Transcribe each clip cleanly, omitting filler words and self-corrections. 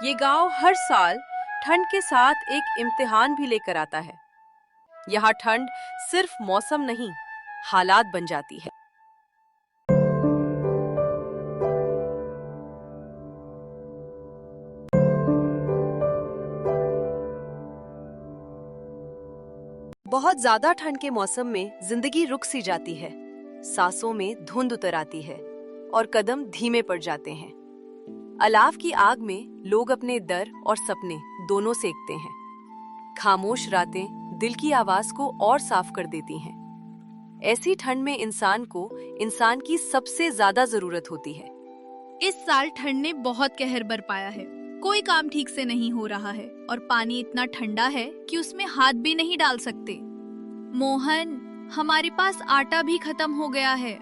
ये गांव हर साल ठंड के साथ एक इम्तिहान भी लेकर आता है। यहाँ ठंड सिर्फ मौसम नहीं, हालात बन जाती है। बहुत ज्यादा ठंड के मौसम में जिंदगी रुक सी जाती है। सांसों में धुंध उतर आती है और कदम धीमे पड़ जाते हैं। अलाव की आग में लोग अपने डर और सपने दोनों सेकते हैं। खामोश रातें दिल की आवाज को और साफ कर देती हैं। ऐसी ठंड में इंसान की सबसे ज्यादा जरूरत होती है। इस साल ठंड ने बहुत कहर बरपाया है। कोई काम ठीक से नहीं हो रहा है और पानी इतना ठंडा है कि उसमें हाथ भी नहीं डाल सकते। मोहन, हमारे पास आटा भी खत्म हो गया है।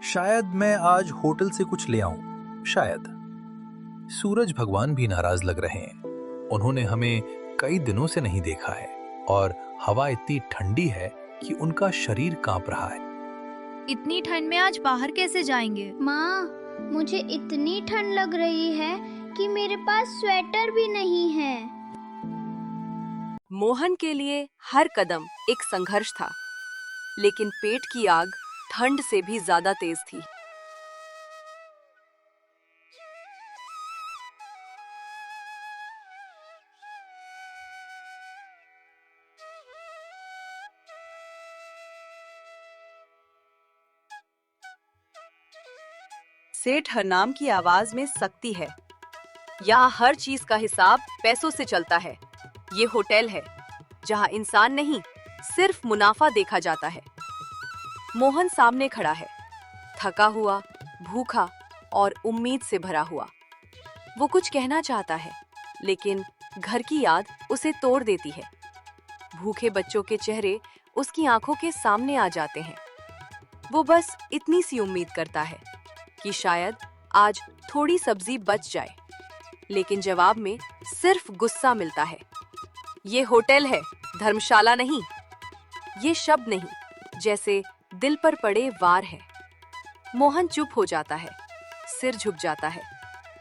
शायद मैं आज होटल से कुछ ले आऊं। शायद। सूरज भगवान भी नाराज लग रहे हैं। उन्होंने हमें कई दिनों से नहीं देखा है और हवा इतनी ठंडी है कि उनका शरीर कांप रहा है। इतनी ठंड में आज बाहर कैसे जाएंगे? माँ, मुझे इतनी ठंड लग रही है कि मेरे पास स्वेटर भी नहीं है। मोहन के लिए हर कदम एक संघर्ष था, लेकिन पेट की आग ठंड से भी ज्यादा तेज थी। सेठ हरनाम की आवाज में सख्ती है। यहाँ हर चीज का हिसाब पैसों से चलता है। ये होटल है जहाँ इंसान नहीं, सिर्फ मुनाफा देखा जाता है। मोहन सामने खड़ा है, थका हुआ, भूखा और उम्मीद से भरा हुआ। वो कुछ कहना चाहता है, लेकिन घर की याद उसे तोड़ देती है। भूखे बच्चों के चेहरे उसकी आंखों के सामने आ जाते हैं। वो बस इतनी सी उम्मीद करता है कि शायद आज थोड़ी सब्जी बच जाए, लेकिन जवाब में सिर्फ गुस्सा मिलता है। ये होटल है, धर्मशाला नहीं। ये शब्द नहीं, जैसे दिल पर पड़े वार है। मोहन चुप हो जाता है, सिर झुक जाता है।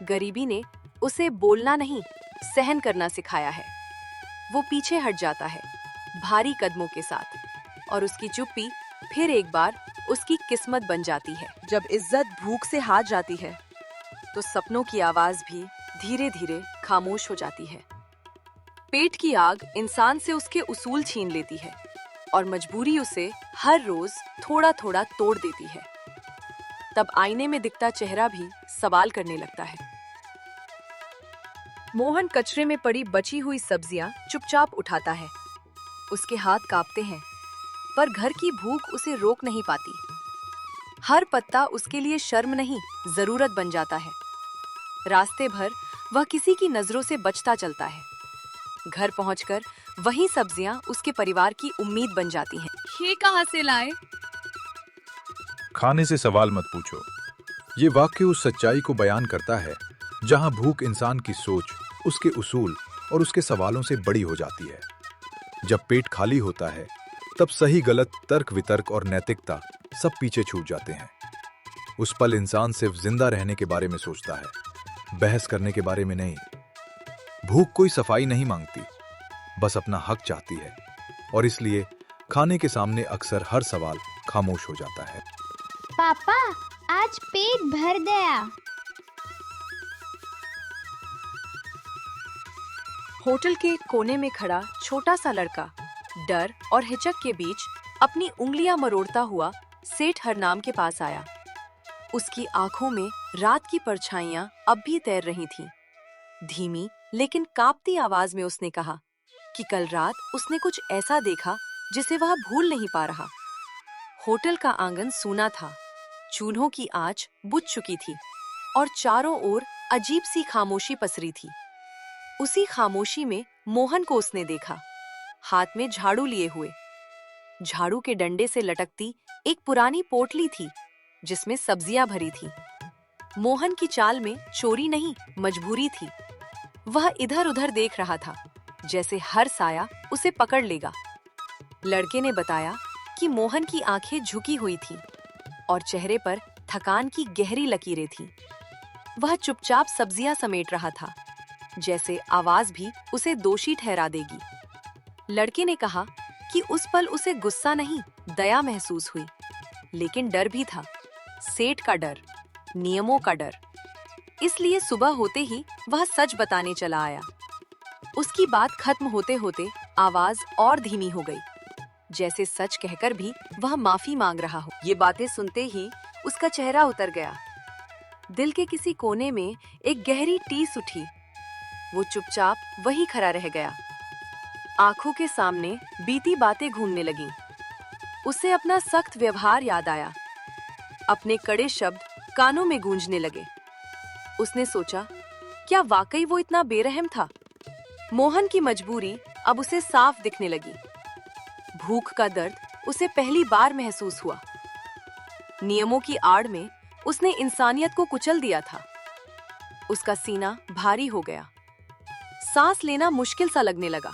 गरीबी ने उसे बोलना नहीं, सहन करना सिखाया है। वो पीछे हट जाता है, भारी कदमों के साथ, और उसकी चुप्पी फिर एक बार उसकी किस्मत बन जाती है। जब इज्जत भूख से हार जाती है, तो सपनों की आवाज भी धीरे धीरे खामोश हो जाती है। पेट की आग इंसान से उसके उसूल छीन लेती है और मजबूरी उसे हर रोज थोड़ा थोड़ा तोड़ देती है। तब आईने में दिखता चेहरा भी सवाल करने लगता है। मोहन कचरे में पड़ी बची हुई सब्जियां चुपचाप उठाता है। उसके हाथ कांपते हैं, पर घर की भूख उसे रोक नहीं पाती। हर पत्ता उसके लिए शर्म नहीं, जरूरत बन जाता है। रास्ते भर वह किसी की नजरों से बचता चलता है। घर पहुंचकर वही सब्जियां उसके परिवार की उम्मीद बन जाती हैं। ये कहाँ से लाए? खाने से सवाल मत पूछो। ये वाक्य उस सच्चाई को बयान करता है जहां भूख इंसान की सोच, उसके उसूल और उसके सवालों से बड़ी हो जाती है। जब पेट खाली होता है, तब सही गलत, तर्क वितर्क और नैतिकता सब पीछे छूट जाते हैं। उस पल इंसान सिर्फ जिंदा रहने के बारे में सोचता है, बहस करने के बारे में नहीं। भूख कोई सफाई नहीं मांगती, बस अपना हक चाहती है, और इसलिए खाने के सामने अक्सर हर सवाल खामोश हो जाता है। पापा, आज पेट भर गया। होटल के कोने में खड़ा छोटा सा लड़का डर और हिचक के बीच अपनी उंगलियां मरोड़ता हुआ सेठ हरनाम के पास आया। उसकी आंखों में रात की परछाइयां अब भी तैर रही थीं। धीमी लेकिन कांपती आवाज में उसने कहा कि कल रात उसने कुछ ऐसा देखा जिसे वह भूल नहीं पा रहा। होटल का आंगन सूना था, चूल्हों की आंच बुझ चुकी थी और चारों ओर अजीब सी खामोशी पसरी थी। उसी खामोशी में मोहन को उसने देखा, हाथ में झाड़ू लिए हुए। झाड़ू के डंडे से लटकती एक पुरानी पोटली थी जिसमें सब्जियां भरी थी। मोहन की चाल में चोरी नहीं, मजबूरी थी। वह इधर उधर देख रहा था, जैसे हर साया उसे पकड़ लेगा। लड़के ने बताया कि मोहन की आंखें झुकी हुई थीं और चेहरे पर थकान की गहरी लकीरें थीं। वह चुपचाप सब्जियां समेट रहा था, जैसे आवाज भी उसे दोषी ठहरा देगी। लड़के ने कहा कि उस पल उसे गुस्सा नहीं, दया महसूस हुई, लेकिन डर भी था, सेठ का डर, नियमों का डर। इसलिए सुबह होते ही वह सच बताने चला आया। उसकी बात खत्म होते होते आवाज और धीमी हो गई, जैसे सच कहकर भी वह माफी मांग रहा हो। ये बातें सुनते ही उसका चेहरा उतर गया। दिल के किसी कोने में एक गहरी टीस उठी। वो चुपचाप वही खड़ा रह गया। आंखों के सामने बीती बातें घूमने लगीं। उसे अपना सख्त व्यवहार याद आया। अपने कड़े शब्द कानों में गूंजने लगे। उसने सोचा, क्या वाकई वो इतना बेरहम था? मोहन की मजबूरी अब उसे साफ दिखने लगी। भूख का दर्द उसे पहली बार महसूस हुआ। नियमों की आड़ में उसने इंसानियत को कुचल दिया था। उसका सीना भारी हो गया। सांस लेना मुश्किल सा लगने लगा।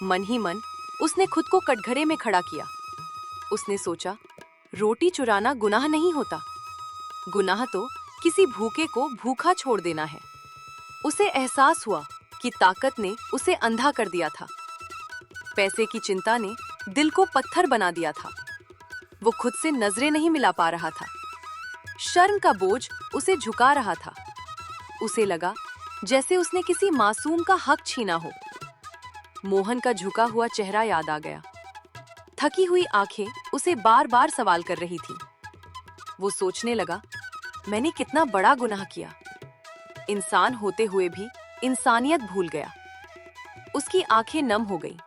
मन ही मन उसने खुद को कटघरे में खड़ा किया। उसने सोचा, रोटी चुराना गुनाह नहीं होता। गुनाह तो किसी भूखे को भूखा छोड़ देना है। उसे एहसास हुआ कि ताकत ने उसे अंधा कर दिया था। पैसे की चिंता ने दिल को पत्थर बना दिया था। वो खुद से नजरें नहीं मिला पा रहा था। शर्म का बोझ उसे झुका रहा था। उसे लगा जैसे उसने किसी मासूम का हक छीना हो। मोहन का झुका हुआ चेहरा याद आ गया। थकी हुई आंखें उसे बार बार सवाल कर रही थीं। वो सोचने लगा, मैंने कितना बड़ा गुनाह किया। इंसान होते हुए भी इंसानियत भूल गया। उसकी आंखें नम हो गई।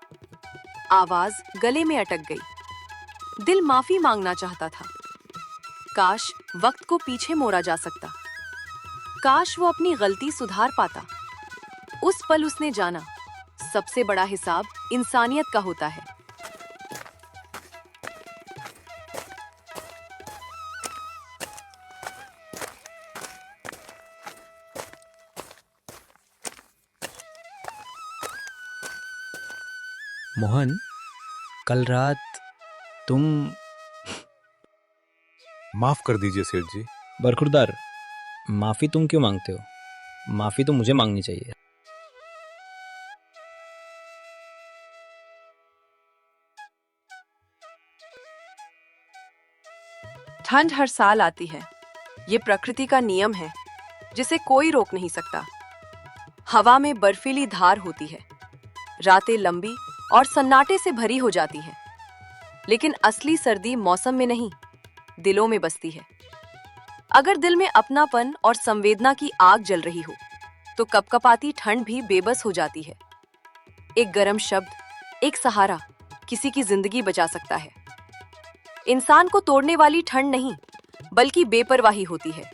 आवाज गले में अटक गई। दिल माफी मांगना चाहता था। काश वक्त को पीछे मोड़ा जा सकता। काश वो अपनी गलती सुधार पाता। उस पल उसने जाना, सबसे बड़ा हिसाब इंसानियत का होता है। मोहन, कल रात तुम... माफ कर दीजिए सेठ जी। बरखुरदार, माफी तुम क्यों मांगते हो? माफी तो मुझे मांगनी चाहिए। ठंड हर साल आती है। ये प्रकृति का नियम है, जिसे कोई रोक नहीं सकता। हवा में बर्फीली धार होती है। रातें लंबी और सन्नाटे से भरी हो जाती हैं। लेकिन असली सर्दी मौसम में नहीं, दिलों में बसती है। अगर दिल में अपनापन और संवेदना की आग जल रही हो, तो कपकपाती ठंड भी बेबस हो जाती है। एक गर्म शब्द, एक सहारा किसी की जिंदगी बचा सकता है। इंसान को तोड़ने वाली ठंड नहीं, बल्कि बेपरवाही होती है।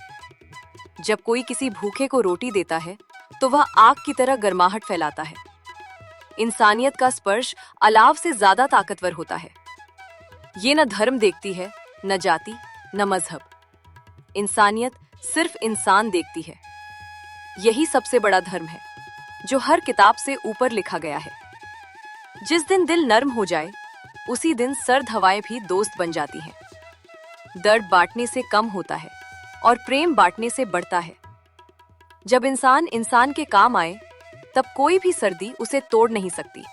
जब कोई किसी भूखे को रोटी देता है, तो वह आग की तरह गर्माहट फैलाता है। इंसानियत का स्पर्श अलाव से ज्यादा ताकतवर होता है। ये न धर्म देखती है, न जाति, न मजहब। इंसानियत सिर्फ इंसान देखती है। यही सबसे बड़ा धर्म है, जो हर किताब से ऊपर लिखा गया है। जिस दिन दिल नर्म हो जाए, उसी दिन सर्द हवाएं भी दोस्त बन जाती हैं। दर्द बांटने से कम होता है और प्रेम बांटने से बढ़ता है। जब इंसान इंसान के काम आए, तब कोई भी सर्दी उसे तोड़ नहीं सकती।